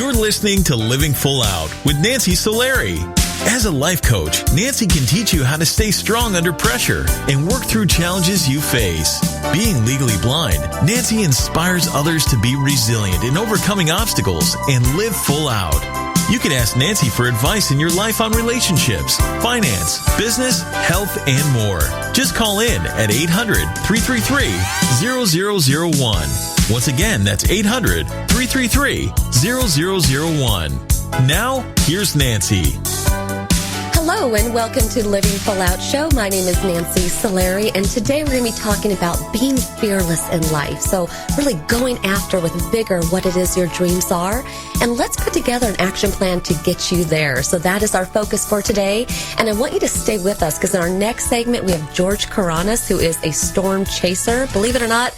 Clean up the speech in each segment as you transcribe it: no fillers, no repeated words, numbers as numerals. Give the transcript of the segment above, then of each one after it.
You're listening to Living Full Out with Nancy Solari. As a life coach, Nancy can teach you how to stay strong under pressure and work through challenges you face. Being legally blind, Nancy inspires others to be resilient in overcoming obstacles and live full out. You can ask Nancy for advice in your life on relationships, finance, business, health, and more. Just call in at 800-333-0001. Once again, that's 800-333-0001. Now, here's Nancy. Hello and welcome to the Living Full Out Show. My name is Nancy Solari, and today we're going to be talking about being fearless in life. So really going after with vigor what it is your dreams are. And let's put together an action plan to get you there. So that is our focus for today. And I want you to stay with us because in our next segment, we have George Karanis, who is a storm chaser. Believe it or not,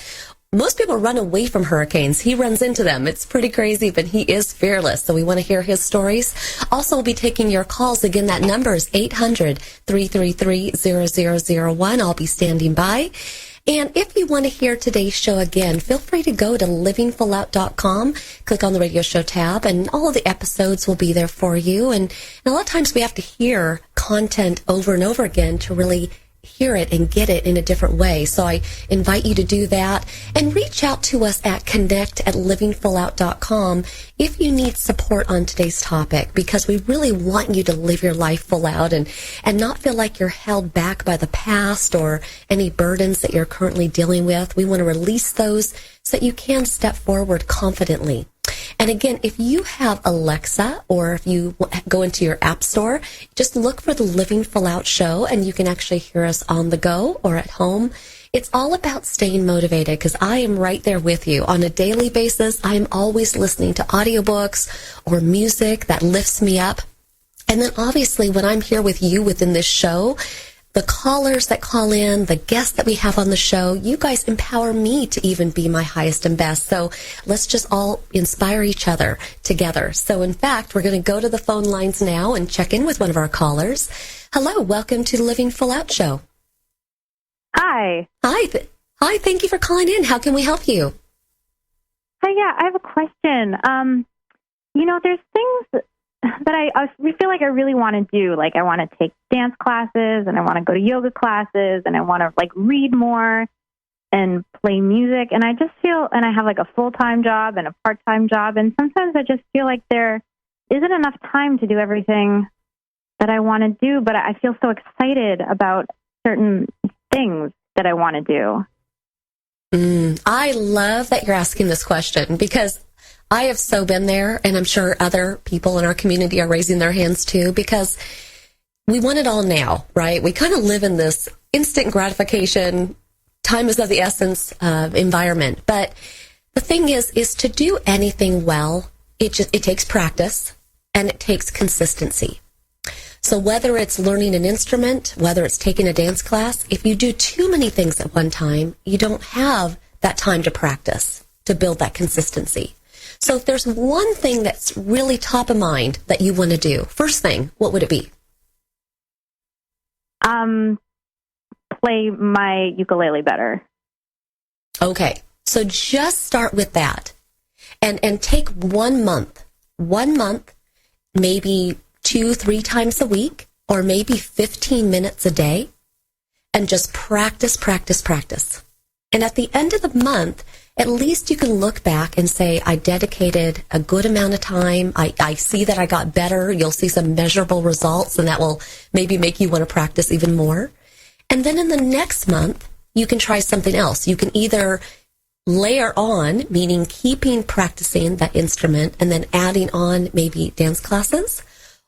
most people run away from hurricanes. He runs into them. It's pretty crazy, but he is fearless. So we want to hear his stories. Also, we'll be taking your calls. Again, that number is 800-333-0001. I'll be standing by. And if you want to hear today's show again, feel free to go to livingfullout.com, click on the radio show tab, and all of the episodes will be there for you. And a lot of times we have to hear content over and over again to really hear it and get it in a different way. So I invite you to do that and reach out to us at connect@livingfullout.com if you need support on today's topic, because we really want you to live your life full out and not feel like you're held back by the past or any burdens that you're currently dealing with. We want to release those so that you can step forward confidently. And again, if you have Alexa or if you go into your app store, just look for the Living Full Out Show and you can actually hear us on the go or at home. It's all about staying motivated because I am right there with you. On a daily basis, I am always listening to audiobooks or music that lifts me up. And then obviously when I'm here with you within this show, the callers that call in, the guests that we have on the show, you guys empower me to even be my highest and best. So let's just all inspire each other together. So in fact, we're going to go to the phone lines now and check in with one of our callers. Hello, welcome to the Living Full Out Show. Hi. Hi. Hi, thank you for calling in. How can we help you? Hi, yeah, I have a question. There's things that I feel like I really want to do. Like I want to take dance classes and I want to go to yoga classes and I want to read more and play music. And I just feel, and I have a full-time job and a part-time job. And sometimes I just feel like there isn't enough time to do everything that I want to do, but I feel so excited about certain things that I want to do. I love that you're asking this question because I have so been there, and I'm sure other people in our community are raising their hands too, because we want it all now, right? We kind of live in this instant gratification, time is of the essence environment. But the thing is to do anything well, it takes practice and it takes consistency. So whether it's learning an instrument, whether it's taking a dance class, if you do too many things at one time, you don't have that time to practice, to build that consistency. So if there's one thing that's really top of mind that you want to do, first thing, what would it be? Play my ukulele better. Okay, so just start with that and take 1 month, maybe 2-3 times a week, or maybe 15 minutes a day, and just practice. And at the end of the month, at least you can look back and say, I dedicated a good amount of time. I see that I got better. You'll see some measurable results, and that will maybe make you want to practice even more. And then in the next month, you can try something else. You can either layer on, meaning keeping practicing that instrument and then adding on maybe dance classes.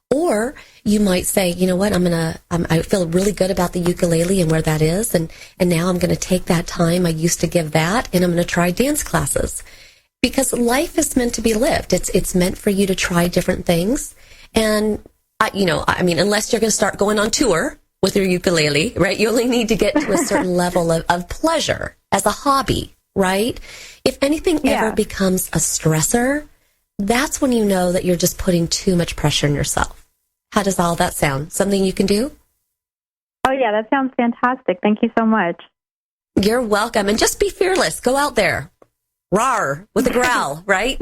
Or you might say, you know what, I feel really good about the ukulele and where that is. And now I'm going to take that time I used to give that and I'm going to try dance classes, because life is meant to be lived. It's meant for you to try different things. And unless you're going to start going on tour with your ukulele, right? You only need to get to a certain level of pleasure as a hobby, right? If anything ever becomes a stressor, that's when you know that you're just putting too much pressure on yourself. How does all that sound? Something you can do? Oh, yeah, that sounds fantastic. Thank you so much. You're welcome. And just be fearless. Go out there. Roar with a growl, right?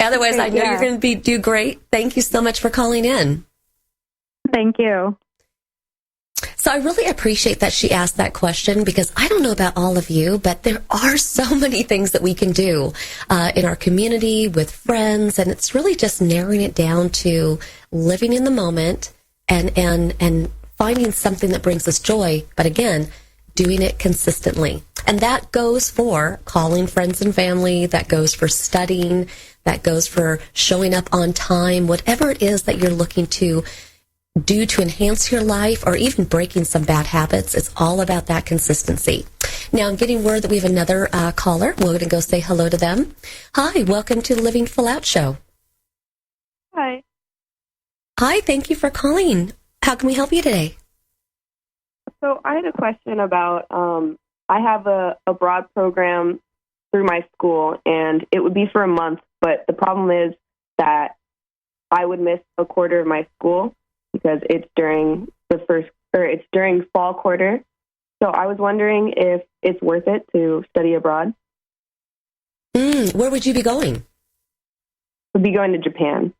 Otherwise, I know Yeah. you're going to do great. Thank you so much for calling in. Thank you. So I really appreciate that she asked that question, because I don't know about all of you, but there are so many things that we can do in our community with friends, and it's really just narrowing it down to living in the moment and finding something that brings us joy, but again, doing it consistently. And that goes for calling friends and family, that goes for studying, that goes for showing up on time, whatever it is that you're looking to do to enhance your life, or even breaking some bad habits. It's all about that consistency. Now, I'm getting word that we have another caller. We're going to go say hello to them. Hi, welcome to the Living Full Out Show. Hi. Hi, thank you for calling. How can we help you today? So I had a question about, I have a abroad program through my school, and it would be for a month, but the problem is that I would miss a quarter of my school because it's during it's during fall quarter. So I was wondering if it's worth it to study abroad. Where would you be going? Would be going to Japan.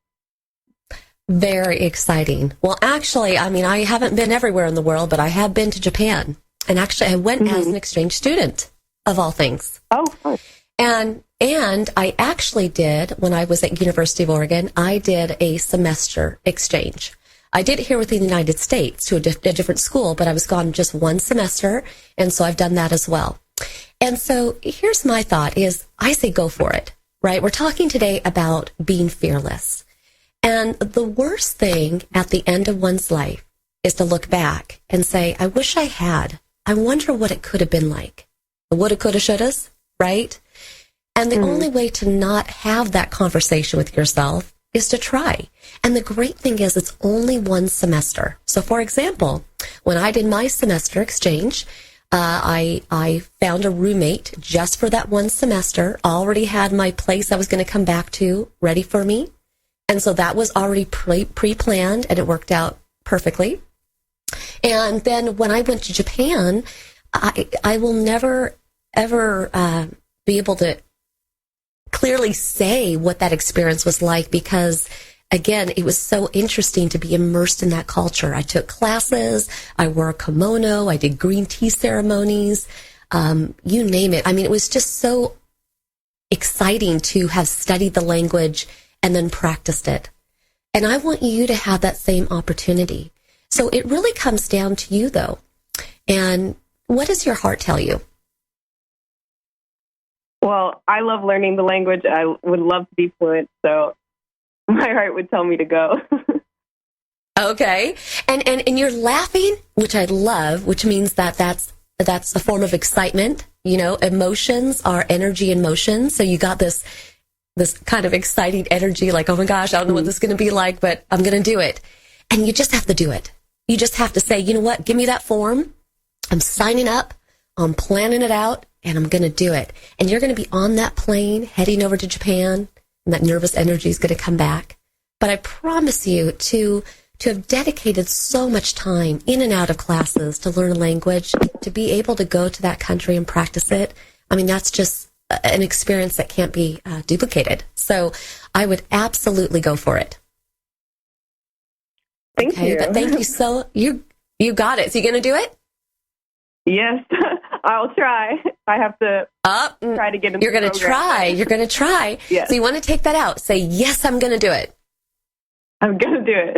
Very exciting. Well, actually, I mean, I haven't been everywhere in the world, but I have been to Japan. And actually, I went as an exchange student, of all things. Oh, fun. And I actually did, when I was at University of Oregon, I did a semester exchange. I did it here within the United States to a different school, but I was gone just one semester, and so I've done that as well. And so here's my thought is, I say go for it, right? We're talking today about being fearless. And the worst thing at the end of one's life is to look back and say, I wish I had. I wonder what it could have been like. The woulda, coulda, shouldas, right? And the only way to not have that conversation with yourself is to try. And the great thing is it's only one semester. So for example, when I did my semester exchange, I found a roommate just for that one semester, already had my place I was going to come back to ready for me. And so that was already pre-planned, and it worked out perfectly. And then when I went to Japan, I will never, ever be able to clearly say what that experience was like, because again, it was so interesting to be immersed in that culture. I took classes, I wore a kimono, I did green tea ceremonies, you name it. I mean, it was just so exciting to have studied the language and then practiced it. And I want you to have that same opportunity. So it really comes down to you, though. And what does your heart tell you? Well, I love learning the language. I would love to be fluent, so my heart would tell me to go. Okay. And you're laughing, which I love, which means that's a form of excitement. You know, emotions are energy in motion. So you got this kind of exciting energy, like, oh my gosh, I don't know what this is going to be like, but I'm going to do it. And you just have to do it. You just have to say, you know what, give me that form. I'm signing up. I'm planning it out, and I'm going to do it. And you're going to be on that plane heading over to Japan, and that nervous energy is going to come back. But I promise you to have dedicated so much time in and out of classes to learn a language, to be able to go to that country and practice it. I mean, that's just an experience that can't be duplicated. So I would absolutely go for it. Thank you. But thank you so, you got it. So you going to do it? Yes, I'll try. I have to try to get into You're going to try. You're going to try. Yes. So you want to take that out. Say, yes, I'm going to do it. I'm going to do it.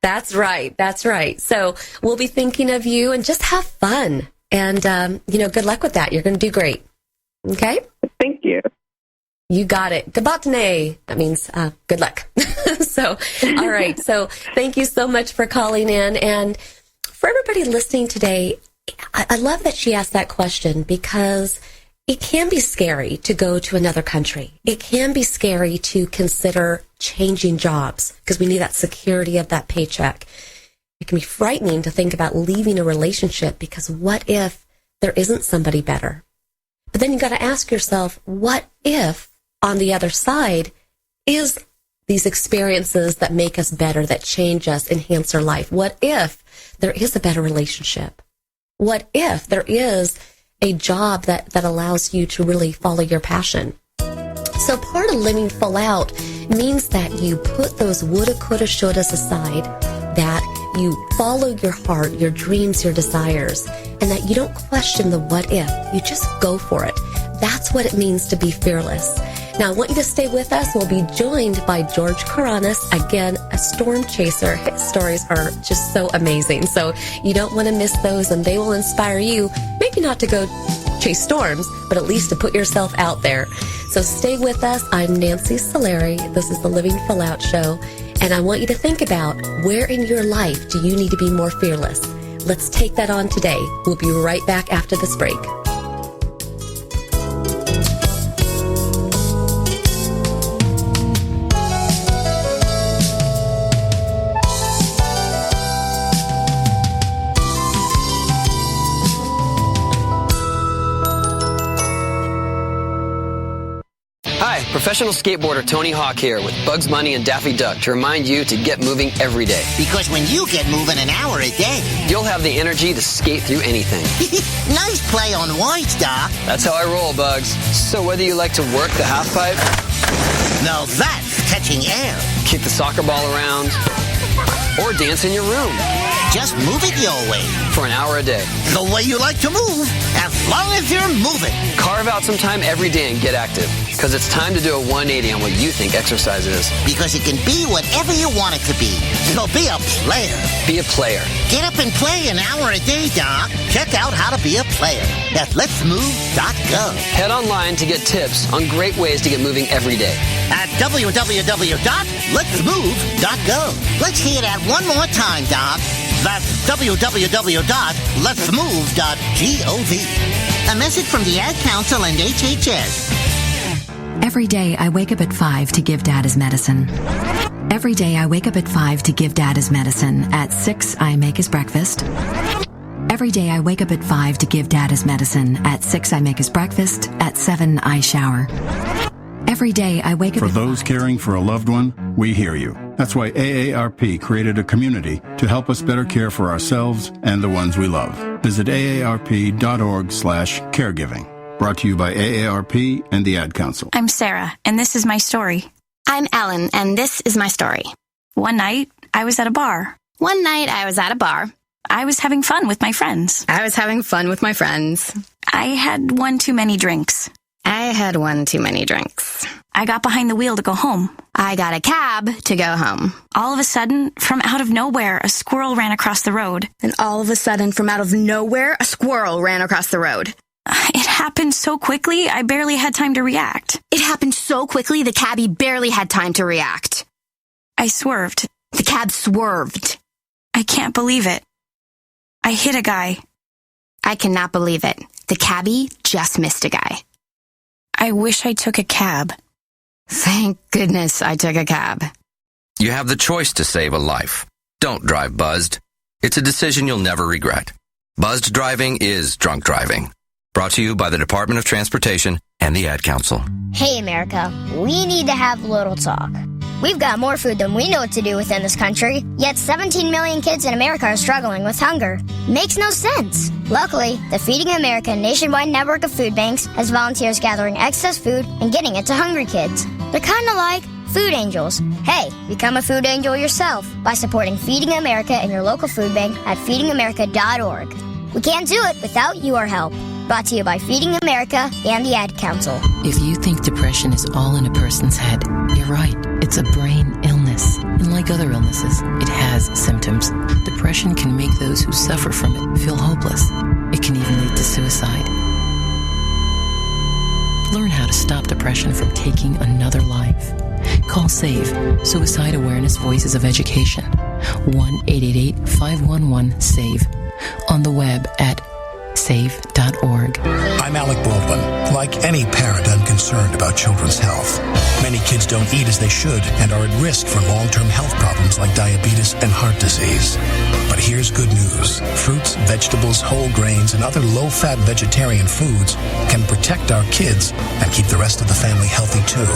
That's right. That's right. So we'll be thinking of you, and just have fun. And, good luck with that. You're going to do great. Okay? Thank you. You got it. Gabatane. That means good luck. So, all right. So thank you so much for calling in. And for everybody listening today, I love that she asked that question, because it can be scary to go to another country. It can be scary to consider changing jobs, because we need that security of that paycheck. It can be frightening to think about leaving a relationship, because what if there isn't somebody better? But then you got to ask yourself, what if on the other side is these experiences that make us better, that change us, enhance our life? What if there is a better relationship? What if there is a job that allows you to really follow your passion? So part of living full out means that you put those woulda, coulda, shouldas aside, that you follow your heart, your dreams, your desires, and that you don't question the what if. You just go for it. That's what it means to be fearless. Now, I want you to stay with us. We'll be joined by George Karanis, again, a storm chaser. His stories are just so amazing. So you don't want to miss those, and they will inspire you, maybe not to go chase storms, but at least to put yourself out there. So stay with us. I'm Nancy Solari. This is the Living Full Out Show. And I want you to think about, where in your life do you need to be more fearless? Let's take that on today. We'll be right back after this break. Professional skateboarder Tony Hawk here with Bugs Bunny and Daffy Duck to remind you to get moving every day. Because when you get moving an hour a day, you'll have the energy to skate through anything. Nice play on words, Doc. That's how I roll, Bugs. So whether you like to work the half pipe, now that's catching air, kick the soccer ball around, or dance in your room, just move it your way for an hour a day. The way you like to move, as long as you're moving. Carve out some time every day and get active, because it's time to do a 180 on what you think exercise is. Because it can be whatever you want it to be. So be a player. Be a player. Get up and play an hour a day, Doc. Check out how to be a player at letsmove.go. Head online to get tips on great ways to get moving every day. At www.letsmove.go. Let's hear that one more time, Doc. That's www.letsmove.gov. A message from the Ad Council and HHS. Every day I wake up at 5 to give Dad his medicine. Every day I wake up at 5 to give Dad his medicine. At 6 I make his breakfast. Every day I wake up at 5 to give Dad his medicine. At 6 I make his breakfast. At 7 I shower. Every day I wake up For those caring for a loved one, we hear you. That's why AARP created a community to help us better care for ourselves and the ones we love. Visit aarp.org/caregiving. Brought to you by AARP and the Ad Council. I'm Sarah, and this is my story. I'm Ellen, and this is my story. One night, I was at a bar. I was having fun with my friends. I had one too many drinks. I got behind the wheel to go home. I got a cab to go home. All of a sudden, from out of nowhere, a squirrel ran across the road. It happened so quickly, I barely had time to react. The cabbie barely had time to react. I swerved. The cab swerved. I can't believe it. I hit a guy. I cannot believe it. The cabbie just missed a guy. I wish I took a cab. Thank goodness I took a cab. You have the choice to save a life. Don't drive buzzed. It's a decision you'll never regret. Buzzed driving is drunk driving. Brought to you by the Department of Transportation and the Ad Council. Hey, America, we need to have a little talk. We've got more food than we know what to do with in this country, yet 17 million kids in America are struggling with hunger. Makes no sense. Luckily, the Feeding America nationwide network of food banks has volunteers gathering excess food and getting it to hungry kids. They're kind of like food angels. Hey, become a food angel yourself by supporting Feeding America and your local food bank at feedingamerica.org. We can't do it without your help. Brought to you by Feeding America and the Ad Council. If you think depression is all in a person's head, you're right. It's a brain illness. And like other illnesses, it has symptoms. Depression can make those who suffer from it feel hopeless. It can even lead to suicide. Learn how to stop depression from taking another life. Call SAVE, Suicide Awareness Voices of Education, 1-888-511-SAVE, on the web at save.org. I'm Alec Baldwin. Like any parent, I'm concerned about children's health. Many kids don't eat as they should and are at risk for long-term health problems like diabetes and heart disease. But here's good news. Fruits, vegetables, whole grains, and other low-fat vegetarian foods can protect our kids and keep the rest of the family healthy too.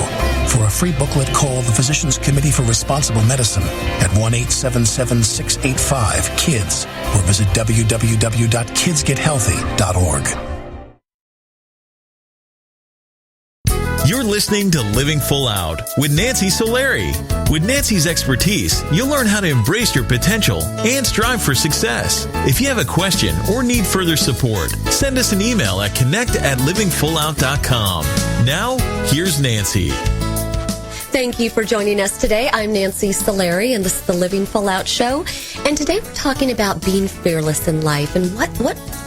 For a free booklet, call the Physicians Committee for Responsible Medicine at 1-877-685-KIDS or visit www.kidsgethealthy.org. You're listening to Living Full Out with Nancy Solari. With Nancy's expertise, you'll learn how to embrace your potential and strive for success. If you have a question or need further support, send us an email at connect@livingfullout.com. Now, here's Nancy. Thank you for joining us today. I'm Nancy Solari, and this is the Living Full Out Show. And today we're talking about being fearless in life and what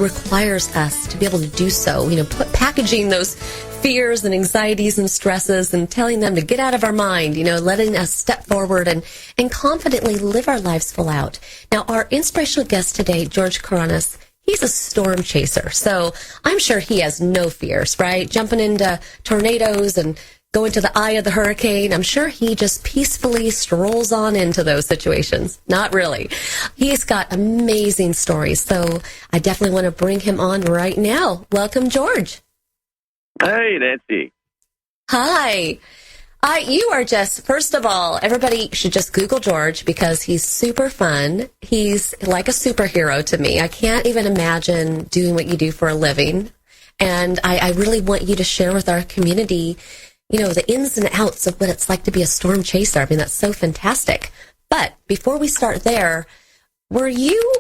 requires us to be able to do so. Packaging those fears and anxieties and stresses and telling them to get out of our mind, letting us step forward and confidently live our lives full out. Now, our inspirational guest today, George Karanis, he's a storm chaser. So I'm sure he has no fears, right? Jumping into tornadoes and going to the eye of the hurricane. I'm sure he just peacefully strolls on into those situations. Not really. He's got amazing stories, so I definitely want to bring him on right now. Welcome, George. Hey, Nancy. Hi. You are just, first of all, everybody should just Google George because he's super fun. He's like a superhero to me. I can't even imagine doing what you do for a living. And I really want you to share with our community the ins and outs of what it's like to be a storm chaser. I mean, that's so fantastic. But before we start there, were you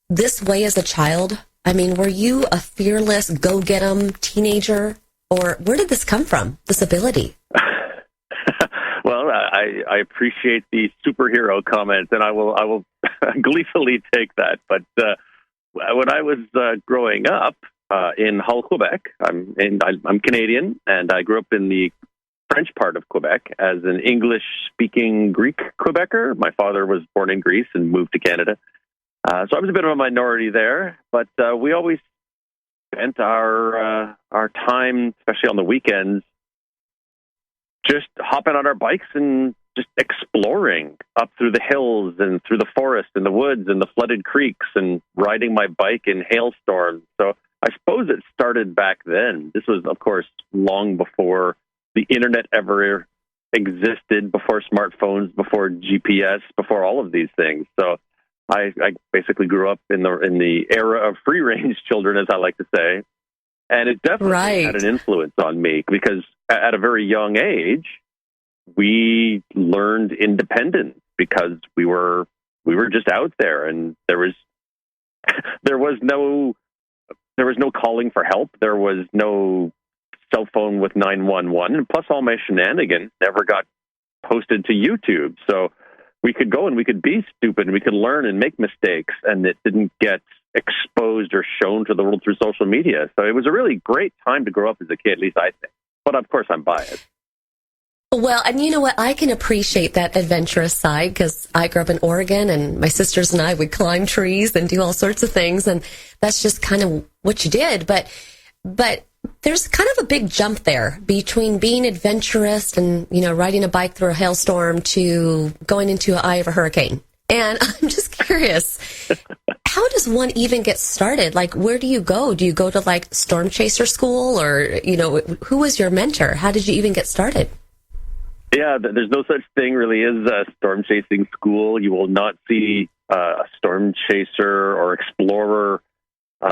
this way as a child? I mean, were you a fearless, go-get-'em teenager? Or where did this come from, this ability? Well, I appreciate the superhero comments, and I will gleefully take that. But when I was growing up in Hull, Quebec, I'm Canadian, and I grew up in the French part of Quebec as an English-speaking Greek Quebecer. My father was born in Greece and moved to Canada. So I was a bit of a minority there, but we always spent our time, especially on the weekends, just hopping on our bikes and just exploring up through the hills and through the forest and the woods and the flooded creeks and riding my bike in hailstorms. So I suppose it started back then. This was, of course, long before the internet ever existed, before smartphones, before GPS, before all of these things. So I basically grew up in the era of free-range children, as I like to say, and it definitely had an influence on me because at a very young age, we learned independence because we were just out there, and there was no calling for help. There was no cell phone with 911, and plus all my shenanigans never got posted to YouTube. So we could go and we could be stupid and we could learn and make mistakes, and it didn't get exposed or shown to the world through social media. So it was a really great time to grow up as a kid, at least I think. But of course I'm biased. Well, and you know what? I can appreciate that adventurous side because I grew up in Oregon and my sisters and I would climb trees and do all sorts of things. And that's just kind of what you did. But there's kind of a big jump there between being adventurous and, riding a bike through a hailstorm to going into the eye of a hurricane. And I'm just curious, how does one even get started? Like, where do you go? Do you go to like storm chaser school or, who was your mentor? How did you even get started? Yeah, there's no such thing really as a storm chasing school. You will not see a storm chaser or explorer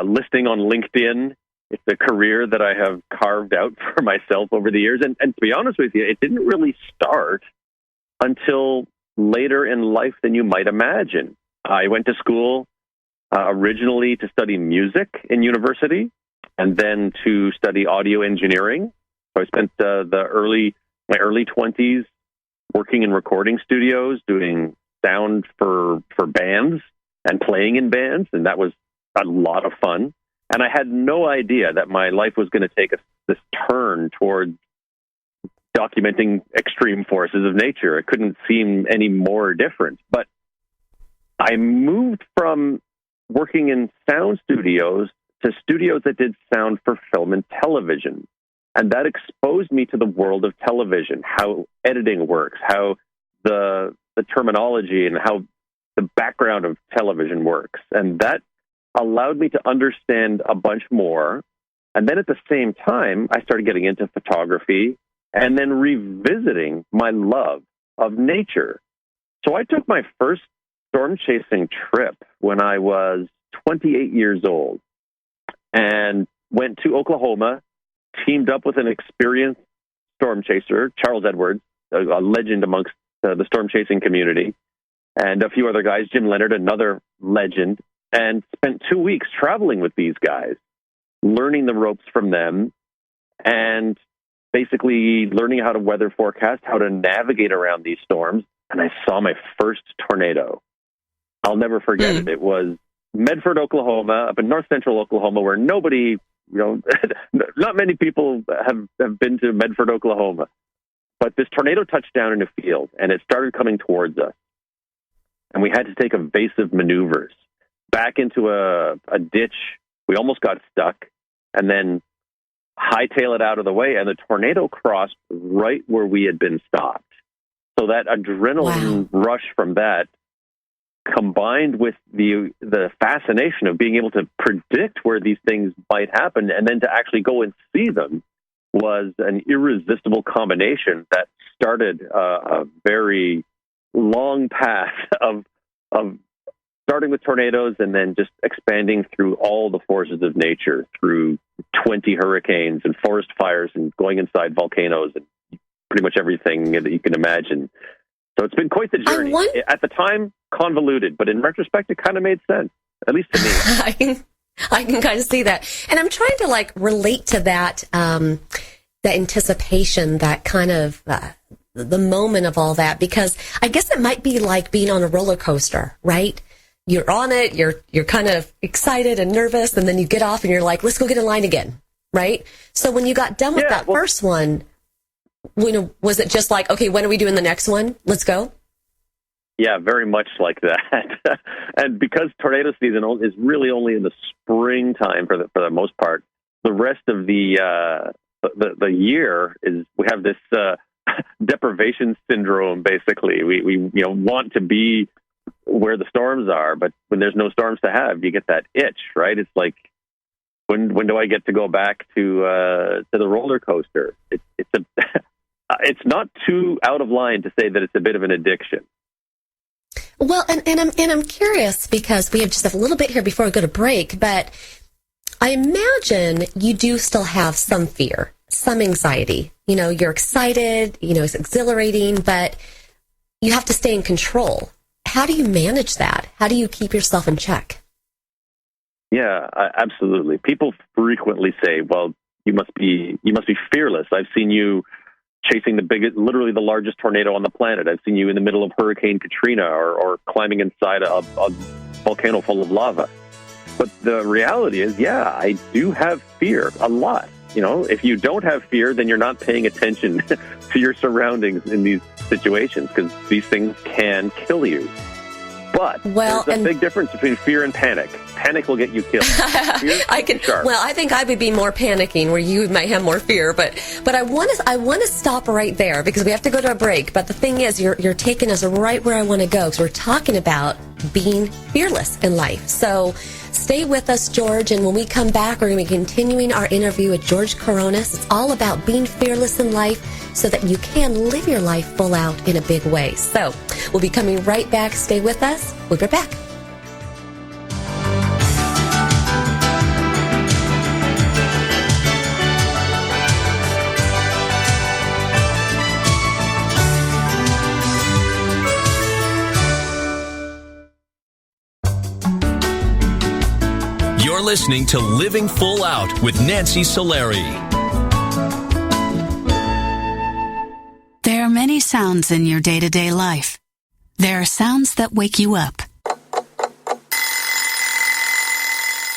listing on LinkedIn. It's a career that I have carved out for myself over the years. And to be honest with you, it didn't really start until later in life than you might imagine. I went to school originally to study music in university and then to study audio engineering. So I spent my early 20s working in recording studios, doing sound for bands and playing in bands. And that was a lot of fun. And I had no idea that my life was going to take this turn towards documenting extreme forces of nature. It couldn't seem any more different. But I moved from working in sound studios to studios that did sound for film and television. And that exposed me to the world of television, how editing works, how the terminology and how the background of television works. And that allowed me to understand a bunch more. And then at the same time, I started getting into photography and then revisiting my love of nature. So I took my first storm chasing trip when I was 28 years old and went to Oklahoma, teamed up with an experienced storm chaser, Charles Edwards, a legend amongst the storm chasing community, and a few other guys, Jim Leonard, another legend, and spent 2 weeks traveling with these guys, learning the ropes from them, and basically learning how to weather forecast, how to navigate around these storms. And I saw my first tornado. I'll never forget it. It was Medford, Oklahoma, up in north central Oklahoma, where nobody, not many people have been to Medford, Oklahoma. But this tornado touched down in a field, and it started coming towards us. And we had to take evasive maneuvers back into a ditch. We almost got stuck, and then hightail it out of the way, and the tornado crossed right where we had been stopped. So that adrenaline rush from that, combined with the fascination of being able to predict where these things might happen, and then to actually go and see them, was an irresistible combination that started a very long path of starting with tornadoes and then just expanding through all the forces of nature, through 20 hurricanes and forest fires and going inside volcanoes and pretty much everything that you can imagine. So it's been quite the journey. At the time, convoluted, but in retrospect, it kind of made sense, at least to me. I can kind of see that. And I'm trying to relate to that, the anticipation, that kind of the moment of all that, because I guess it might be like being on a roller coaster, right? You're on it, you're kind of excited and nervous, and then you get off and you're like, let's go get in line again, right? So when you got done with first one, was it just like, okay, when are we doing the next one? Let's go? Yeah, very much like that. And because tornado season is really only in the springtime for the most part, the rest of the year is we have this deprivation syndrome. Basically, we want to be where the storms are, but when there's no storms to have, you get that itch, right? It's like, when do I get to go back to the roller coaster? It's not too out of line to say that it's a bit of an addiction. Well, and I'm curious, because we have just a little bit here before we go to break, but I imagine you do still have some fear, some anxiety. You're excited, it's exhilarating, but you have to stay in control. How do you manage that? How do you keep yourself in check? Yeah, absolutely. People frequently say, well, you must be fearless. I've seen you chasing literally the largest tornado on the planet. I've seen you in the middle of Hurricane Katrina or climbing inside a volcano full of lava. But the reality is, I do have fear a lot. If you don't have fear, then you're not paying attention to your surroundings in these situations, because these things can kill you. But there's a big difference between fear and panic. Panic will get you killed. I think I would be more panicking, where you might have more fear. But I want to stop right there, because we have to go to a break. But the thing is, you're taking us right where I want to go, because we're talking about being fearless in life. So stay with us, George, and when we come back, we're going to be continuing our interview with George Coronis. It's all about being fearless in life so that you can live your life full out in a big way. So we'll be coming right back. Stay with us. We'll be back. You're listening to Living Full Out with Nancy Solari. There are many sounds in your day-to-day life. There are sounds that wake you up.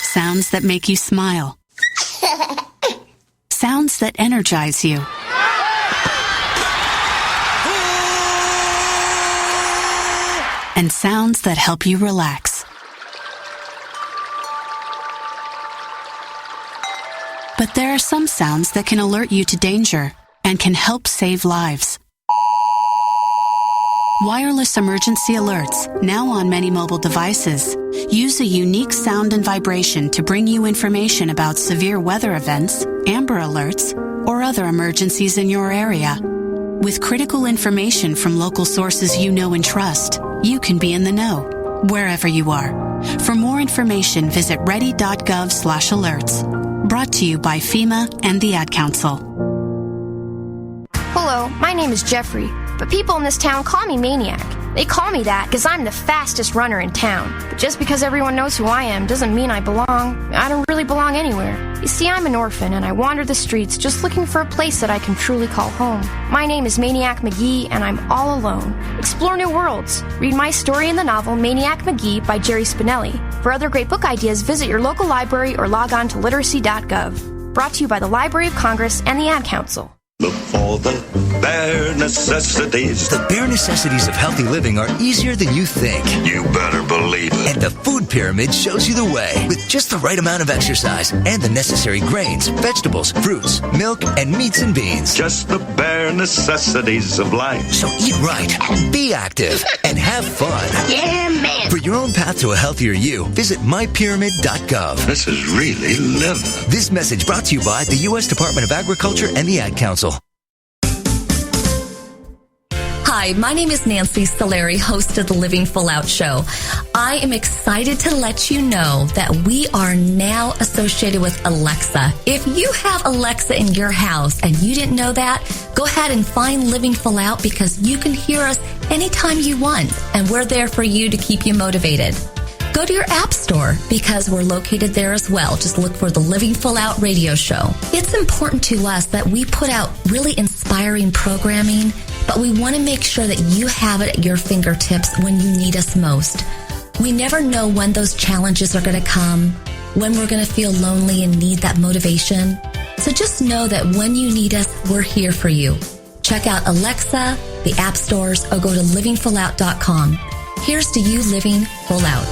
Sounds that make you smile. Sounds that energize you. And sounds that help you relax. But there are some sounds that can alert you to danger and can help save lives. Wireless emergency alerts, now on many mobile devices, use a unique sound and vibration to bring you information about severe weather events, Amber Alerts, or other emergencies in your area. With critical information from local sources you know and trust, you can be in the know, wherever you are. For more information, visit ready.gov/alerts. Brought to you by FEMA and the Ad Council. my name is Jeffrey, but people in this town call me Maniac. They call me that because I'm the fastest runner in town. But just because everyone knows who I am doesn't mean I belong. I don't really belong anywhere. You see, I'm an orphan, and I wander the streets just looking for a place that I can truly call home. My name is Maniac McGee, and I'm all alone. Explore new worlds. Read my story in the novel Maniac McGee by Jerry Spinelli. For other great book ideas, visit your local library or log on to literacy.gov. Brought to you by the Library of Congress and the Ad Council. Look for the bare necessities. The bare necessities of healthy living are easier than you think. You better believe it. And the food pyramid shows you the way. With just the right amount of exercise and the necessary grains, vegetables, fruits, milk, and meats and beans. Just the bare necessities of life. So eat right, be active, and have fun. Yeah, man. For your own path to a healthier you, visit mypyramid.gov. This is really living. This message brought to you by the U.S. Department of Agriculture and the Ad Council. Hi, my name is Nancy Solari, host of the Living Full Out Show. I am excited to let you know that we are now associated with Alexa. If you have Alexa in your house and you didn't know that, go ahead and find Living Full Out because you can hear us anytime you want, and we're there for you to keep you motivated. Go to your app store because we're located there as well. Just look for the Living Full Out radio show. It's important to us that we put out really inspiring programming, but we want to make sure that you have it at your fingertips when you need us most. We never know when those challenges are going to come, when we're going to feel lonely and need that motivation. So just know that when you need us, we're here for you. Check out Alexa, the app stores, or go to livingfullout.com. Here's to you living full out.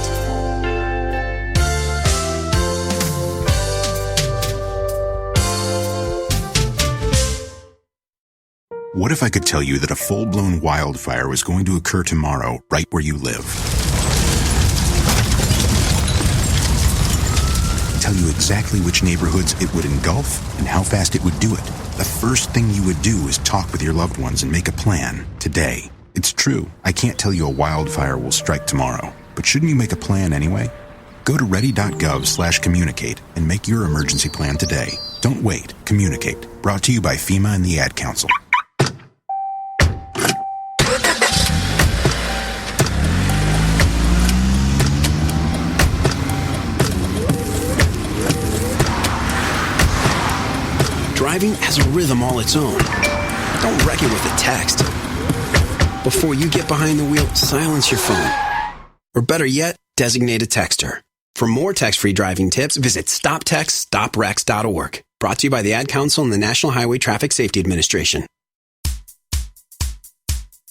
What if I could tell you that a full-blown wildfire was going to occur tomorrow right where you live? Tell you exactly which neighborhoods it would engulf and how fast it would do it. The first thing you would do is talk with your loved ones and make a plan today. It's true, I can't tell you a wildfire will strike tomorrow, but shouldn't you make a plan anyway? Go to ready.gov/communicate and make your emergency plan today. Don't wait, communicate. Brought to you by FEMA and the Ad Council. Driving has a rhythm all its own. Don't wreck it with a text. Before you get behind the wheel, silence your phone. Or better yet, designate a texter. For more text-free driving tips, visit stoptextstoprex.org. Brought to you by the Ad Council and the National Highway Traffic Safety Administration.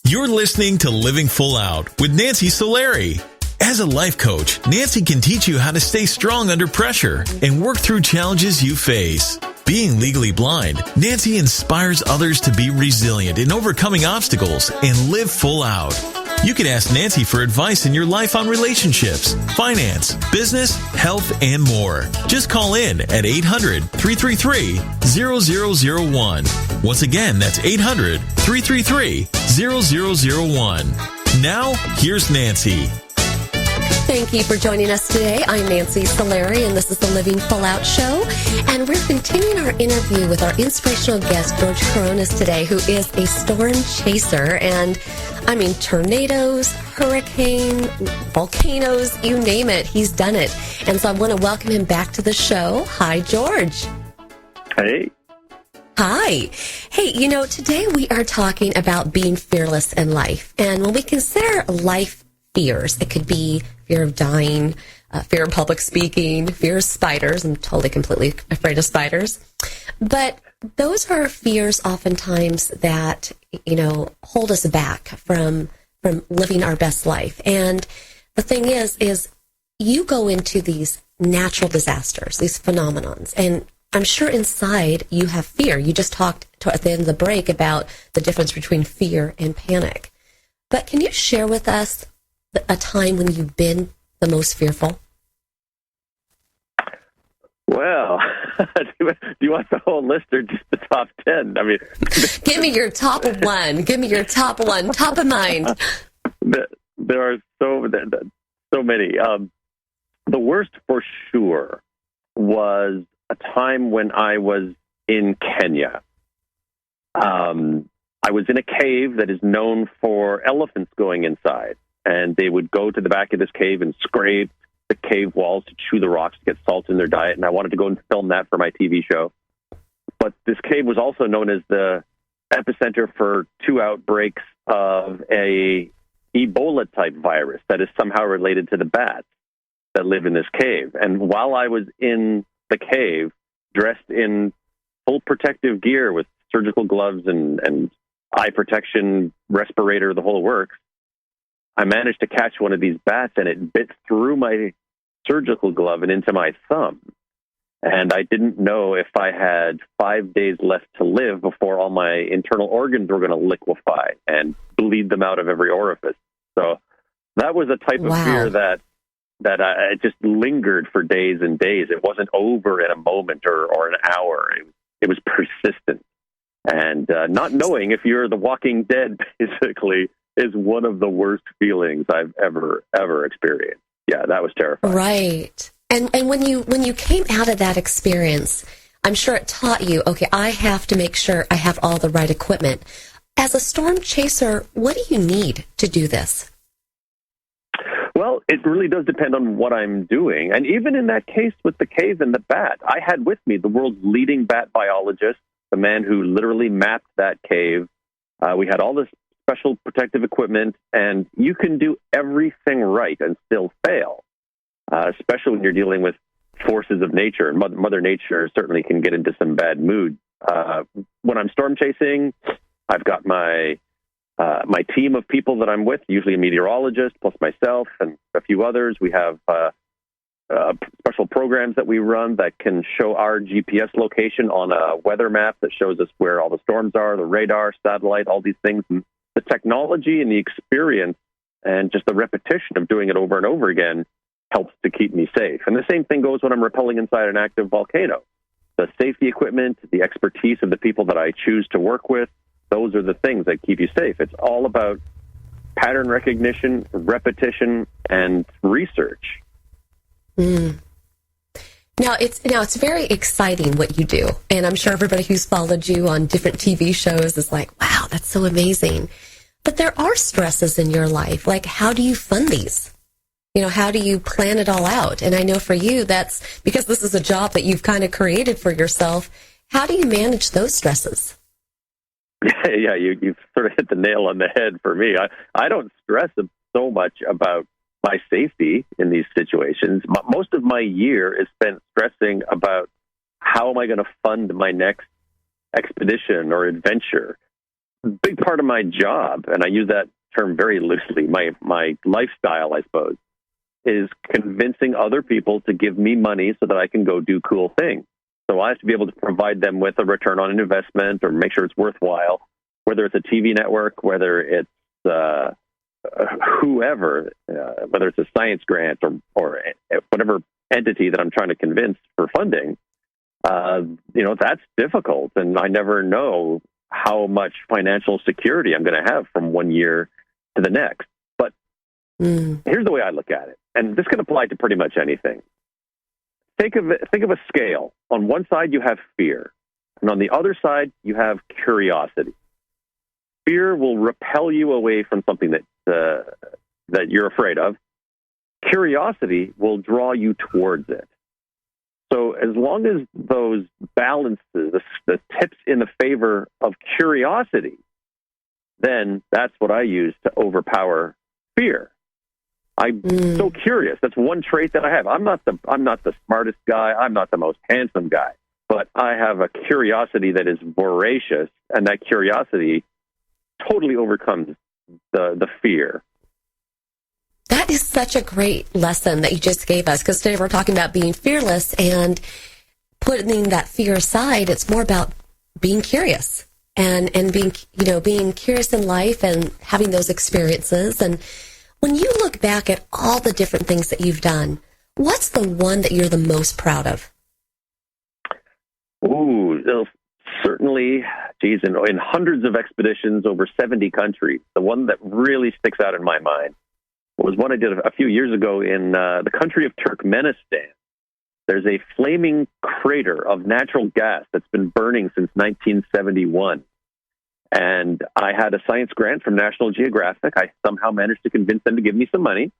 You're listening to Living Full Out with Nancy Solari. As a life coach, Nancy can teach you how to stay strong under pressure and work through challenges you face. Being legally blind, Nancy inspires others to be resilient in overcoming obstacles and live full out. You can ask Nancy for advice in your life on relationships, finance, business, health, and more. Just call in at 800-333-0001. Once again, that's 800-333-0001. Now, here's Nancy. Thank you for joining us today. I'm Nancy Solari, and this is the Living Full Out Show. And we're continuing our interview with our inspirational guest, George Coronas, today, who is a storm chaser. And, I mean, tornadoes, hurricane, volcanoes, you name it, he's done it. And so I want to welcome him back to the show. Hi, George. Hey. Hi. Hey, you know, today we are talking about being fearless in life. And when we consider life fears, it could be fear of dying, fear of public speaking, fear of spiders. I'm totally, completely afraid of spiders. But those are fears oftentimes that, you know, hold us back from living our best life. And the thing is you go into these natural disasters, these phenomenons, and I'm sure inside you have fear. You just talked at the end of the break about the difference between fear and panic. But can you share with us a time when you've been the most fearful? Well, do you want the whole list or just the top 10? I mean, give me your top one. Give me your top one, top of mind. There are so many. The worst for sure was a time when I was in Kenya. I was in a cave that is known for elephants going inside, and they would go to the back of this cave and scrape the cave walls to chew the rocks to get salt in their diet, and I wanted to go and film that for my TV show. But this cave was also known as the epicenter for 2 outbreaks of a Ebola-type virus that is somehow related to the bats that live in this cave. And while I was in the cave, dressed in full protective gear with surgical gloves and eye protection, respirator, the whole works, I managed to catch one of these bats, and it bit through my surgical glove and into my thumb. And I didn't know if I had 5 days left to live before all my internal organs were going to liquefy and bleed them out of every orifice. So that was a type of fear that I just lingered for days and days. It wasn't over in a moment or an hour. It was persistent. And not knowing if you're the Walking Dead, basically, is one of the worst feelings I've ever experienced. Yeah, that was terrifying. Right. And when you came out of that experience, I'm sure it taught you, okay, I have to make sure I have all the right equipment. As a storm chaser, what do you need to do this? Well, it really does depend on what I'm doing. And even in that case with the cave and the bat, I had with me the world's leading bat biologist, the man who literally mapped that cave. We had all this special protective equipment, and you can do everything right and still fail, especially when you're dealing with forces of nature. Mother Nature certainly can get into some bad mood. When I'm storm chasing, I've got my team of people that I'm with, usually a meteorologist, plus myself and a few others. We have special programs that we run that can show our GPS location on a weather map that shows us where all the storms are, the radar, satellite, all these things. And the technology and the experience and just the repetition of doing it over and over again helps to keep me safe. And the same thing goes when I'm rappelling inside an active volcano. The safety equipment, the expertise of the people that I choose to work with, those are the things that keep you safe. It's all about pattern recognition, repetition, and research. Now it's very exciting what you do, and I'm sure everybody who's followed you on different TV shows is like, wow, that's so amazing. But there are stresses in your life. Like, how do you fund these? How do you plan it all out? And I know for you, that's because this is a job that you've kind of created for yourself. How do you manage those stresses? Yeah, you've sort of hit the nail on the head for me. I don't stress so much about my safety in these situations. Most of my year is spent stressing about how am I going to fund my next expedition or adventure. A big part of my job, and I use that term very loosely, my lifestyle, I suppose, is convincing other people to give me money so that I can go do cool things. So I have to be able to provide them with a return on an investment or make sure it's worthwhile, whether it's a TV network, whether it's whoever, whether it's a science grant or whatever entity that I'm trying to convince for funding. That's difficult, and I never know how much financial security I'm going to have from one year to the next. But here's the way I look at it, and this can apply to pretty much anything. Think of a scale. On one side, you have fear, and on the other side, you have curiosity. Fear will repel you away from something that you're afraid of. Curiosity will draw you towards it. So as long as those balances, the tips in the favor of curiosity, then that's what I use to overpower fear. I'm so curious. That's one trait that I have. I'm not the smartest guy. I'm not the most handsome guy, but I have a curiosity that is voracious, and that curiosity totally overcomes the fear. That is such a great lesson that you just gave us, because today we're talking about being fearless and putting that fear aside. It's more about being curious and being curious in life and having those experiences. And when you look back at all the different things that you've done, what's the one that you're the most proud of? Ooh, certainly, in hundreds of expeditions over 70 countries, the one that really sticks out in my mind was one I did a few years ago in the country of Turkmenistan. There's a flaming crater of natural gas that's been burning since 1971. And I had a science grant from National Geographic. I somehow managed to convince them to give me some money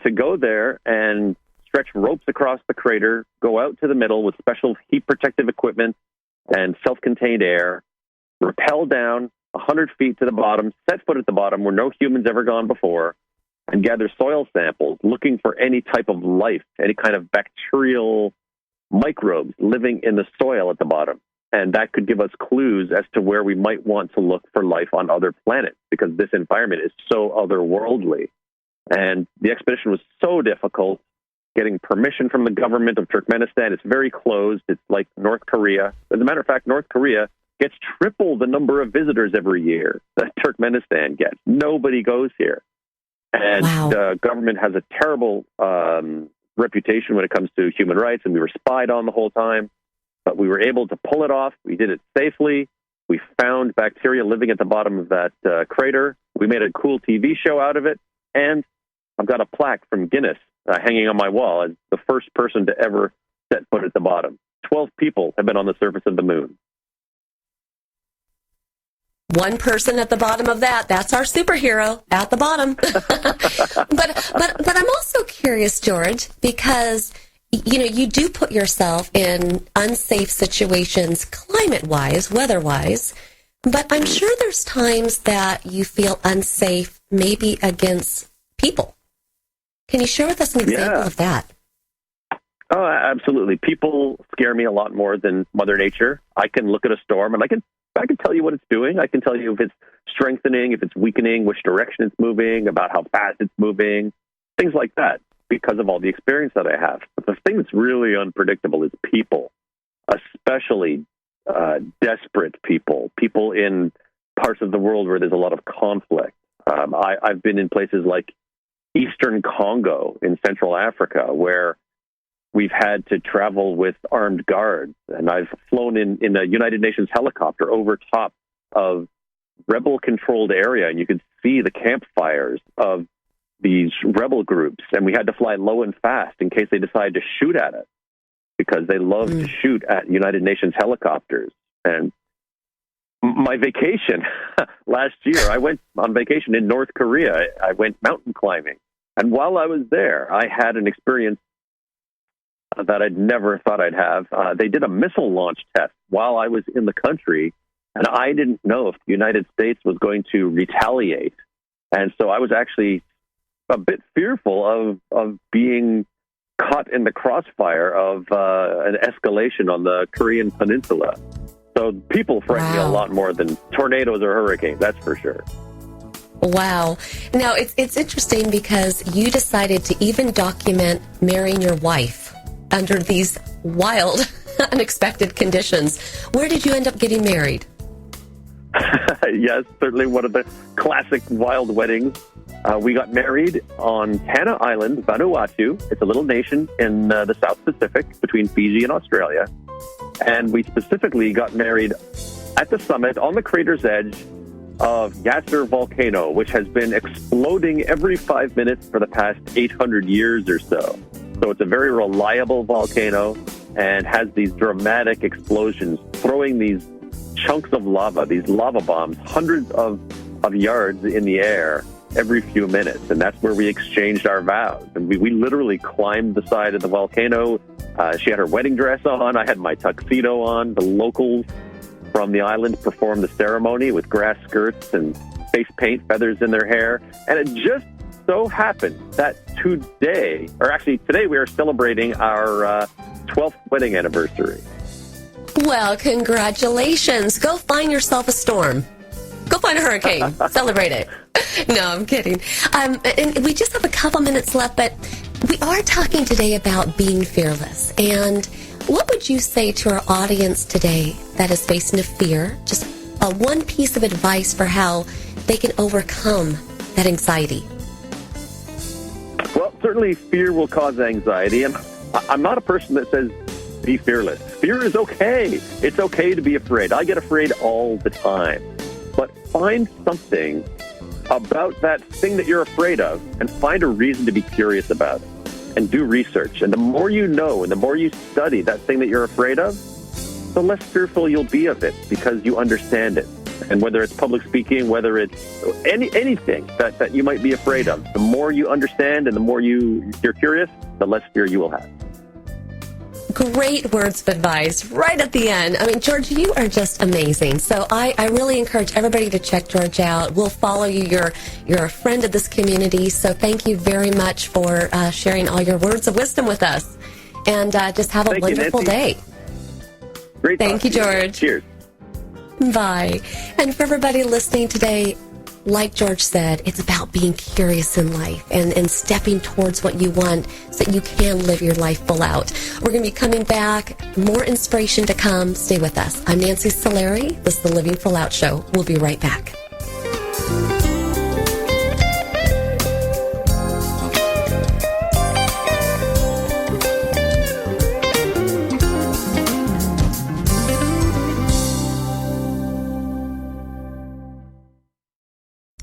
to go there and stretch ropes across the crater, go out to the middle with special heat protective equipment and self-contained air, rappel down 100 feet to the bottom, set foot at the bottom where no human's ever gone before, and gather soil samples looking for any type of life, any kind of bacterial microbes living in the soil at the bottom. And that could give us clues as to where we might want to look for life on other planets, because this environment is so otherworldly. And the expedition was so difficult, getting permission from the government of Turkmenistan. It's very closed. It's like North Korea. As a matter of fact, North Korea gets triple the number of visitors every year that Turkmenistan gets. Nobody goes here. And the government has a terrible reputation when it comes to human rights, and we were spied on the whole time. But we were able to pull it off. We did it safely. We found bacteria living at the bottom of that crater. We made a cool TV show out of it. And I've got a plaque from Guinness hanging on my wall as the first person to ever set foot at the bottom. 12 people have been on the surface of the moon. One person at the bottom of that's our superhero at the bottom. but I'm also curious, George, because you do put yourself in unsafe situations climate-wise, weather-wise, but I'm sure there's times that you feel unsafe maybe against people. Can you share with us an example of that? Oh, absolutely. People scare me a lot more than Mother Nature. I can look at a storm and I can tell you what it's doing. I can tell you if it's strengthening, if it's weakening, which direction it's moving, about how fast it's moving, things like that, because of all the experience that I have. But the thing that's really unpredictable is people, especially desperate people in parts of the world where there's a lot of conflict. I've been in places like Eastern Congo in Central Africa, where we've had to travel with armed guards, and I've flown in a United Nations helicopter over top of rebel-controlled area, and you could see the campfires of these rebel groups, and we had to fly low and fast in case they decided to shoot at us, because they love to shoot at United Nations helicopters. And my vacation last year, I went on vacation in North Korea. I went mountain climbing, and while I was there, I had an experience that I'd never thought I'd have. They did a missile launch test while I was in the country, and I didn't know if the United States was going to retaliate. And so I was actually a bit fearful of being caught in the crossfire of an escalation on the Korean peninsula. So people frighten me a lot more than tornadoes or hurricanes, that's for sure. Wow. Now, it's interesting because you decided to even document marrying your wife under these wild, unexpected conditions. Where did you end up getting married? Yes, certainly one of the classic wild weddings. We got married on Tanna Island, Vanuatu. It's a little nation in the South Pacific between Fiji and Australia. And we specifically got married at the summit on the crater's edge of Yasser volcano, which has been exploding every 5 minutes for the past 800 years or so. So it's a very reliable volcano and has these dramatic explosions, throwing these chunks of lava, these lava bombs, hundreds of yards in the air every few minutes. And that's where we exchanged our vows. And we literally climbed the side of the volcano. She had her wedding dress on. I had my tuxedo on. The locals from the island performed the ceremony with grass skirts and face paint, feathers in their hair. And it just so happened that today we are celebrating our 12th wedding anniversary. Well, congratulations. Go find yourself a storm. Go find a hurricane. Celebrate it. No, I'm kidding. And we just have a couple minutes left, but we are talking today about being fearless. And what would you say to our audience today that is facing a fear? Just one piece of advice for how they can overcome that anxiety. Well, certainly fear will cause anxiety, and I'm not a person that says be fearless. Fear is okay. It's okay to be afraid. I get afraid all the time. But find something about that thing that you're afraid of and find a reason to be curious about it and do research. And the more you know and the more you study that thing that you're afraid of, the less fearful you'll be of it because you understand it. And whether it's public speaking, whether it's anything that you might be afraid of, the more you understand and the more you're curious, the less fear you will have. Great words of advice right at the end. I mean, George, you are just amazing. So I really encourage everybody to check George out. We'll follow you. You're a friend of this community. So thank you very much for sharing all your words of wisdom with us. And just have a wonderful day. Great. Thank you, George. Cheers. Bye. And for everybody listening today, like George said, it's about being curious in life and stepping towards what you want so that you can live your life full out. We're going to be coming back. More inspiration to come. Stay with us. I'm Nancy Solari. This is the Living Full Out Show. We'll be right back.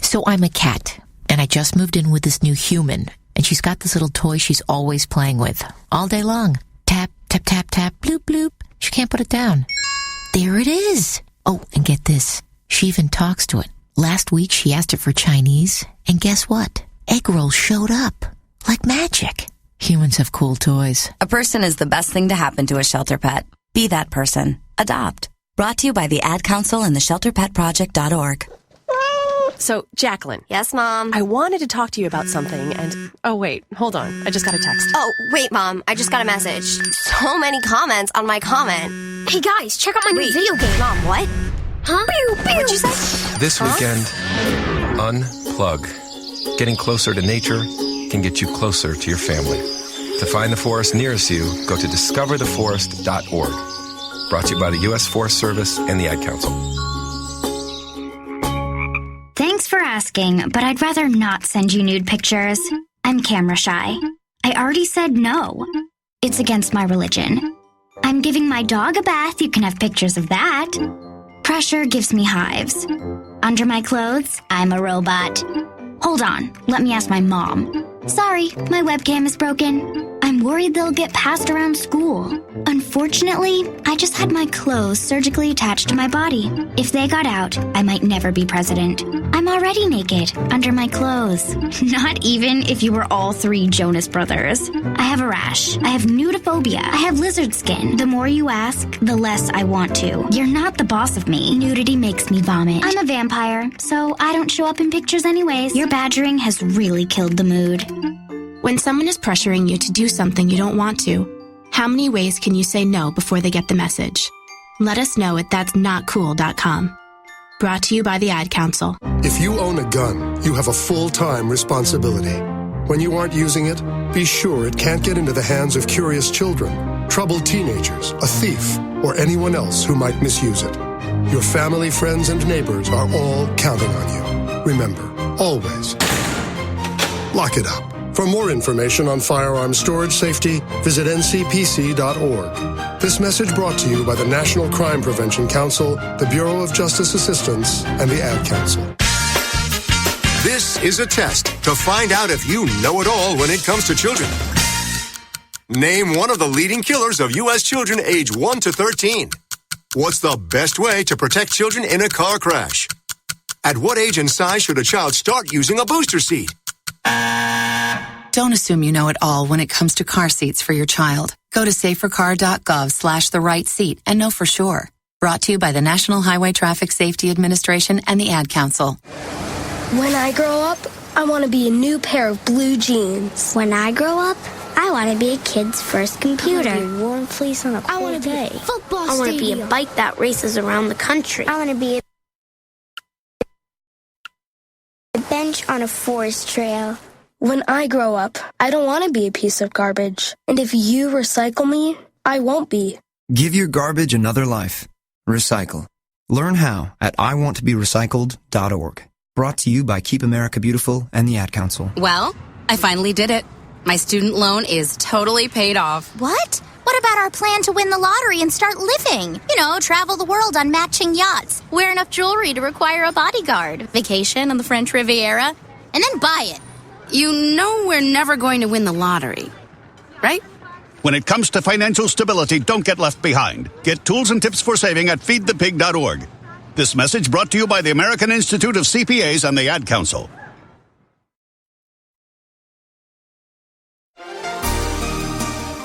So I'm a cat, and I just moved in with this new human, and she's got this little toy she's always playing with, all day long. Tap, tap, tap, tap, bloop, bloop. She can't put it down. There it is. Oh, and get this. She even talks to it. Last week, she asked it for Chinese, and guess what? Egg rolls showed up. Like magic. Humans have cool toys. A person is the best thing to happen to a shelter pet. Be that person. Adopt. Brought to you by the Ad Council and the ShelterPetProject.org. So, Jacqueline. Yes, Mom? I wanted to talk to you about something, and... Oh, wait. Hold on. I just got a text. Oh, wait, Mom. I just got a message. So many comments on my comment. Hey, guys, check out my new video game. Mom, what? Huh? Pew, pew. What'd you say? This weekend, unplug. Getting closer to nature can get you closer to your family. To find the forest nearest you, go to discovertheforest.org. Brought to you by the U.S. Forest Service and the Ad Council. Thanks for asking, but I'd rather not send you nude pictures. I'm camera shy. I already said no. It's against my religion. I'm giving my dog a bath. You can have pictures of that. Pressure gives me hives. Under my clothes, I'm a robot. Hold on, let me ask my mom. Sorry, my webcam is broken. I'm worried they'll get passed around school. Unfortunately, I just had my clothes surgically attached to my body. If they got out, I might never be president. I'm already naked, under my clothes. Not even if you were all three Jonas Brothers. I have a rash. I have nudophobia. I have lizard skin. The more you ask, the less I want to. You're not the boss of me. Nudity makes me vomit. I'm a vampire, so I don't show up in pictures anyways. Your badgering has really killed the mood. When someone is pressuring you to do something you don't want to, how many ways can you say no before they get the message? Let us know at that'snotcool.com. Brought to you by the Ad Council. If you own a gun, you have a full-time responsibility. When you aren't using it, be sure it can't get into the hands of curious children, troubled teenagers, a thief, or anyone else who might misuse it. Your family, friends, and neighbors are all counting on you. Remember, always, lock it up. For more information on firearm storage safety, visit ncpc.org. This message brought to you by the National Crime Prevention Council, the Bureau of Justice Assistance, and the Ad Council. This is a test to find out if you know it all when it comes to children. Name one of the leading killers of U.S. children age 1 to 13. What's the best way to protect children in a car crash? At what age and size should a child start using a booster seat? Don't assume you know it all when it comes to car seats for your child. Go to safercar.gov/the-right-seat and know for sure. Brought to you by the National Highway Traffic Safety Administration and the Ad Council. When I grow up, I want to be a new pair of blue jeans. When I grow up, I want to be a kid's first computer. I want to be a warm fleece on a cold day. I want to be a bike that races around the country. I want to be a bench on a forest trail. When I grow up, I don't want to be a piece of garbage. And if you recycle me, I won't be. Give your garbage another life. Recycle. Learn how at iwanttoberecycled.org. Brought to you by Keep America Beautiful and the Ad Council. Well, I finally did it. My student loan is totally paid off. What? What about our plan to win the lottery and start living? You know, travel the world on matching yachts, wear enough jewelry to require a bodyguard, vacation on the French Riviera, and then buy it. You know we're never going to win the lottery, right? When it comes to financial stability, don't get left behind. Get tools and tips for saving at feedthepig.org. This message brought to you by the American Institute of CPAs and the Ad Council.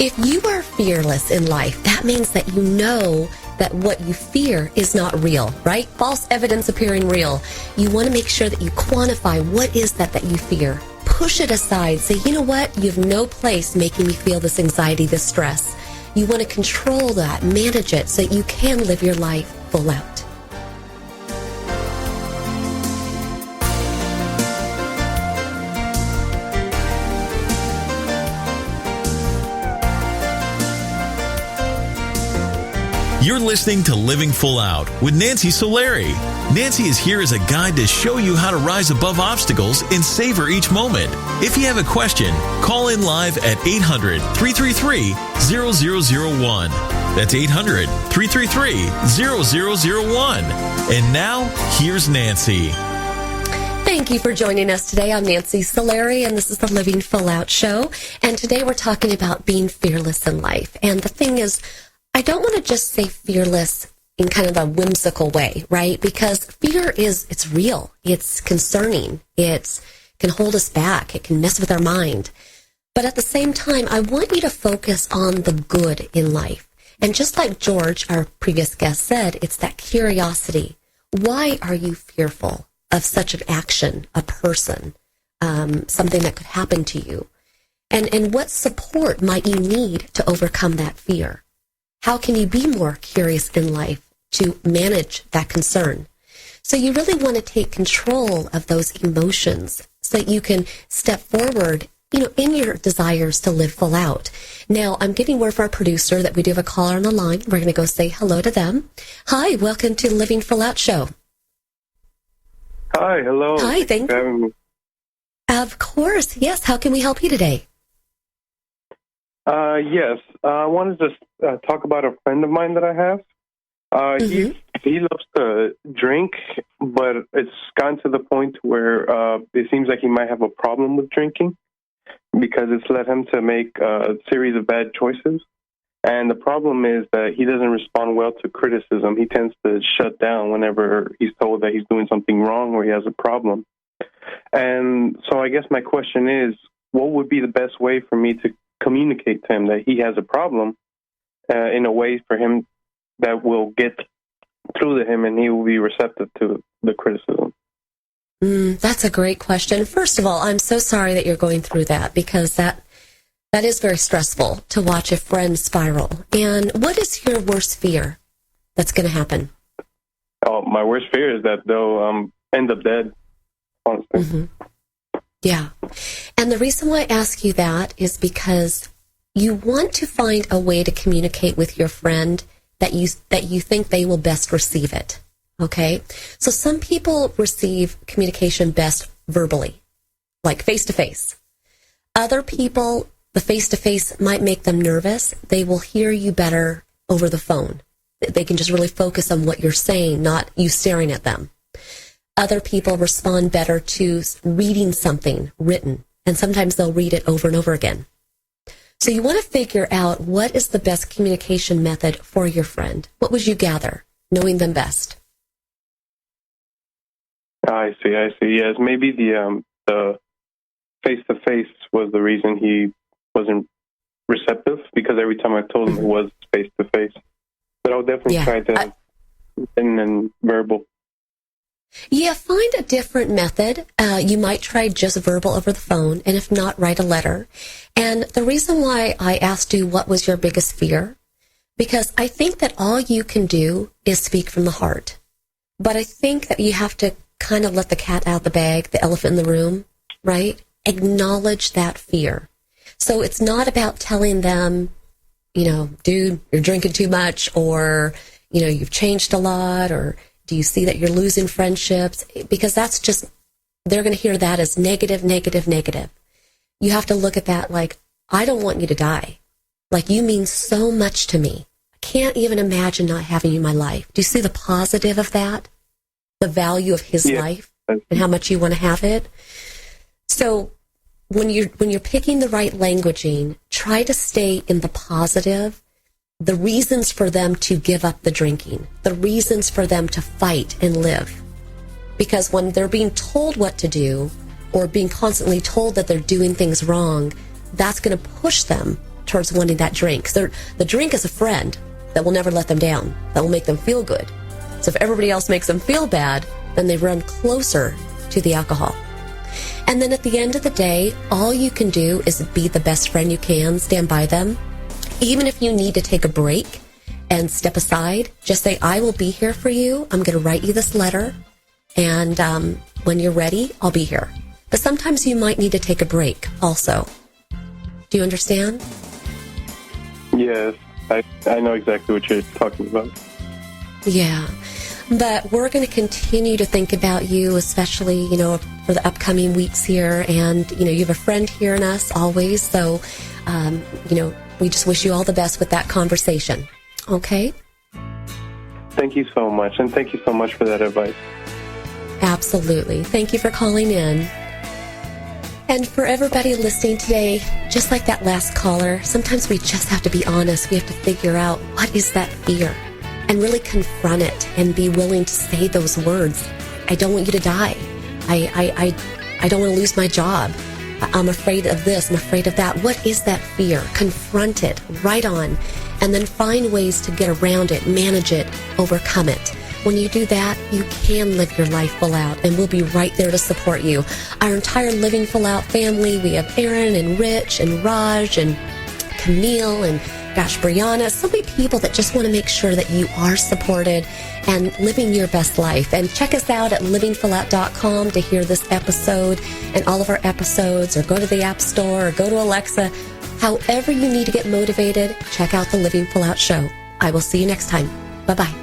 If you are fearless in life, that means that you know that what you fear is not real, right? False evidence appearing real. You want to make sure that you quantify what is that you fear. Push it aside. Say, you know what? You have no place making me feel this anxiety, this stress. You want to control that, manage it, so that you can live your life full out. You're listening to Living Full Out with Nancy Solari. Nancy is here as a guide to show you how to rise above obstacles and savor each moment. If you have a question, call in live at 800-333-0001. That's 800-333-0001. And now, here's Nancy. Thank you for joining us today. I'm Nancy Solari, and this is the Living Full Out Show. And today we're talking about being fearless in life. And the thing is, I don't want to just say fearless in kind of a whimsical way, right? Because fear it's real. It's concerning. It can hold us back. It can mess with our mind. But at the same time, I want you to focus on the good in life. And just like George, our previous guest, said, it's that curiosity. Why are you fearful of such an action, a person, something that could happen to you? And what support might you need to overcome that fear? How can you be more curious in life to manage that concern? So you really want to take control of those emotions so that you can step forward, in your desires to live full out. Now, I'm getting word from our producer that we do have a caller on the line. We're going to go say hello to them. Hi, welcome to the Living Full Out Show. Hi, hello. Hi, thank you. Of course, yes. How can we help you today? Yes, I wanted to talk about a friend of mine that I have. He loves to drink, but it's gotten to the point where it seems like he might have a problem with drinking because it's led him to make a series of bad choices. And the problem is that he doesn't respond well to criticism. He tends to shut down whenever he's told that he's doing something wrong or he has a problem. And so I guess my question is, what would be the best way for me to communicate to him that he has a problem in a way for him that will get through to him and he will be receptive to the criticism? That's a great question. First of all, I'm so sorry that you're going through that because that is very stressful to watch a friend spiral. And what is your worst fear that's going to happen? Oh, my worst fear is that they'll end up dead, honestly. Mm-hmm. Yeah. And the reason why I ask you that is because you want to find a way to communicate with your friend that you think they will best receive it. Okay? So some people receive communication best verbally, like face-to-face. Other people, the face-to-face might make them nervous. They will hear you better over the phone. They can just really focus on what you're saying, not you staring at them. Other people respond better to reading something written, and sometimes they'll read it over and over again. So you want to figure out what is the best communication method for your friend. What would you gather, knowing them best? I see. Yes, maybe the face-to-face was the reason he wasn't receptive, because every time I told him it was face-to-face. But I'll definitely try to written and verbal. Yeah, find a different method. You might try just verbal over the phone, and if not, write a letter. And the reason why I asked you what was your biggest fear, because I think that all you can do is speak from the heart. But I think that you have to kind of let the cat out of the bag, the elephant in the room, right? Acknowledge that fear. So it's not about telling them, dude, you're drinking too much, or, you've changed a lot, or do you see that you're losing friendships? Because that's just, they're going to hear that as negative, negative, negative. You have to look at that like, I don't want you to die. Like, you mean so much to me. I can't even imagine not having you in my life. Do you see the positive of that? The value of his life and how much you want to have it? So when you're picking the right languaging, try to stay in the positive the reasons for them to give up the drinking, the reasons for them to fight and live. Because when they're being told what to do or being constantly told that they're doing things wrong, that's going to push them towards wanting that drink. So the drink is a friend that will never let them down, that will make them feel good. So if everybody else makes them feel bad, then they run closer to the alcohol. And then at the end of the day, all you can do is be the best friend you can, stand by them. Even if you need to take a break and step aside, just say, I will be here for you. I'm going to write you this letter. And when you're ready, I'll be here. But sometimes you might need to take a break also. Do you understand? Yes, I know exactly what you're talking about. Yeah. But we're going to continue to think about you, especially, for the upcoming weeks here. And, you have a friend here in us always. So, we just wish you all the best with that conversation. Okay? Thank you so much. And thank you so much for that advice. Absolutely. Thank you for calling in. And for everybody listening today, just like that last caller, sometimes we just have to be honest. We have to figure out, what is that fear? And really confront it and be willing to say those words. I don't want you to die. I don't want to lose my job. I'm afraid of this. I'm afraid of that. What is that fear? Confront it right on. And then find ways to get around it, manage it, overcome it. When you do that, you can live your life full out, and we'll be right there to support you. Our entire Living Full Out family, we have Aaron and Rich and Raj and Camille and Brianna, so many people that just want to make sure that you are supported and living your best life. And check us out at livingfullout.com to hear this episode and all of our episodes, or go to the App Store or go to Alexa. However you need to get motivated, check out the Living Full Out show. I will see you next time. Bye-bye.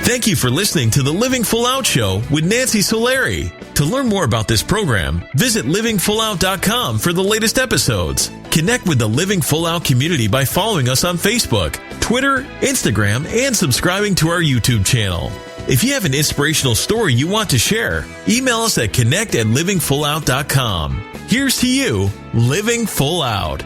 Thank you for listening to the Living Full Out Show with Nancy Solari. To learn more about this program, visit livingfullout.com for the latest episodes. Connect with the Living Full Out community by following us on Facebook, Twitter, Instagram, and subscribing to our YouTube channel. If you have an inspirational story you want to share, email us at connect@livingfullout.com. Here's to you, living full out.